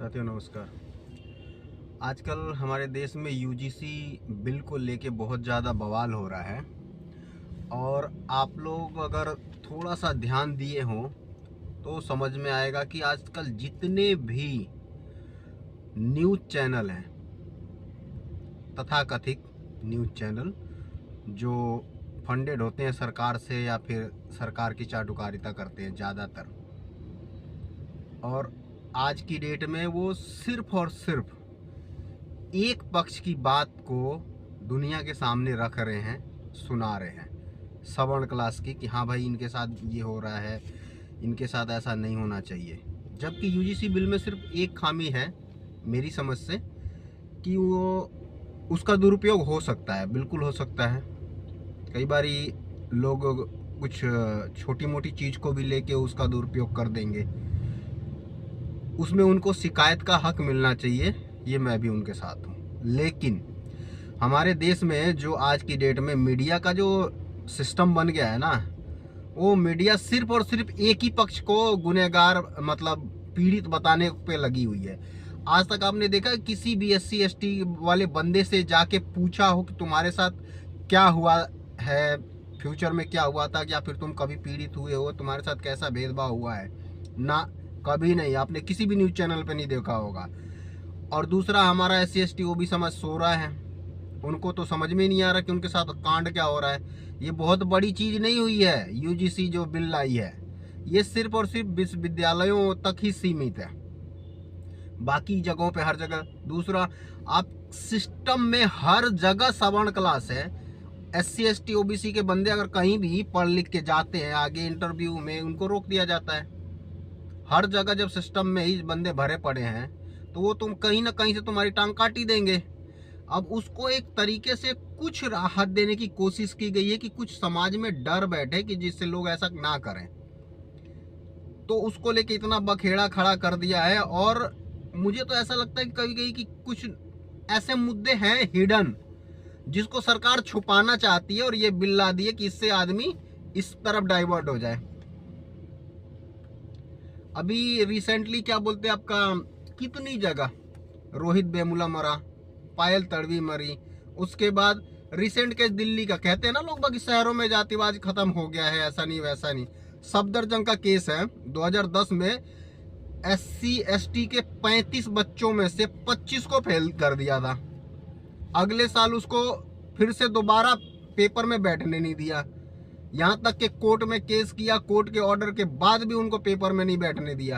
साथियों नमस्कार। आजकल हमारे देश में यूजीसी बिल को लेके बहुत ज़्यादा बवाल हो रहा है और आप लोग अगर थोड़ा सा ध्यान दिए हों तो समझ में आएगा कि आजकल जितने भी न्यूज़ चैनल हैं, तथाकथित न्यूज़ चैनल जो फंडेड होते हैं सरकार से या फिर सरकार की चाटुकारिता करते हैं ज़्यादातर, और आज की डेट में वो सिर्फ और सिर्फ एक पक्ष की बात को दुनिया के सामने रख रहे हैं, सुना रहे हैं सवर्ण क्लास की कि हाँ भाई इनके साथ ये हो रहा है, इनके साथ ऐसा नहीं होना चाहिए। जबकि यूजीसी बिल में सिर्फ एक खामी है मेरी समझ से कि वो उसका दुरुपयोग हो सकता है, बिल्कुल हो सकता है। कई बारी लोग कुछ छोटी मोटी चीज़ को भी लेके उसका दुरुपयोग कर देंगे, उसमें उनको शिकायत का हक मिलना चाहिए, ये मैं भी उनके साथ हूँ। लेकिन हमारे देश में जो आज की डेट में मीडिया का जो सिस्टम बन गया है ना, वो मीडिया सिर्फ और सिर्फ एक ही पक्ष को गुनहगार मतलब पीड़ित बताने पे लगी हुई है। आज तक आपने देखा किसी भी SC ST वाले बंदे से जाके पूछा हो कि तुम्हारे साथ क्या हुआ है, फ्यूचर में क्या हुआ था, या फिर तुम कभी पीड़ित हुए हो, तुम्हारे साथ कैसा भेदभाव हुआ है? ना, कभी नहीं। आपने किसी भी न्यूज़ चैनल पे नहीं देखा होगा। और दूसरा, हमारा SC ST OB समाज सो रहा है, उनको तो समझ में नहीं आ रहा कि उनके साथ कांड क्या हो रहा है। ये बहुत बड़ी चीज़ नहीं हुई है। यूजीसी जो बिल लाई है ये सिर्फ और सिर्फ विश्वविद्यालयों तक ही सीमित है, बाकी जगहों पे हर जगह। दूसरा, आप सिस्टम में हर जगह सवर्ण क्लास है। SC ST OBC के बंदे अगर कहीं भी पढ़ लिख के जाते हैं आगे इंटरव्यू में, उनको रोक दिया जाता है। हर जगह जब सिस्टम में ही बंदे भरे पड़े हैं तो वो तुम कहीं ना कहीं से तुम्हारी टांग काट ही देंगे। अब उसको एक तरीके से कुछ राहत देने की कोशिश की गई है कि कुछ समाज में डर बैठे कि जिससे लोग ऐसा ना करें, तो उसको लेके इतना बखेड़ा खड़ा कर दिया है। और मुझे तो ऐसा लगता है कि कभी कभी कि कुछ ऐसे मुद्दे हैं हिडन जिसको सरकार छुपाना चाहती है और ये बिल ला दी है कि इससे आदमी इस तरफ डाइवर्ट हो जाए। अभी रिसेंटली क्या बोलते हैं आपका, कितनी जगह रोहित वेमुला मरा, पायल तड़वी मरी, उसके बाद रिसेंट केस दिल्ली का, कहते हैं ना लोग बाकी शहरों में जातिवाद खत्म हो गया है, ऐसा नहीं वैसा नहीं। सफदरजंग का केस है 2010 में, SC ST के 35 बच्चों में से 25 को फेल कर दिया था। अगले साल उसको फिर से दोबारा पेपर में बैठने नहीं दिया, यहाँ तक कि कोर्ट में केस किया, कोर्ट के ऑर्डर के बाद भी उनको पेपर में नहीं बैठने दिया।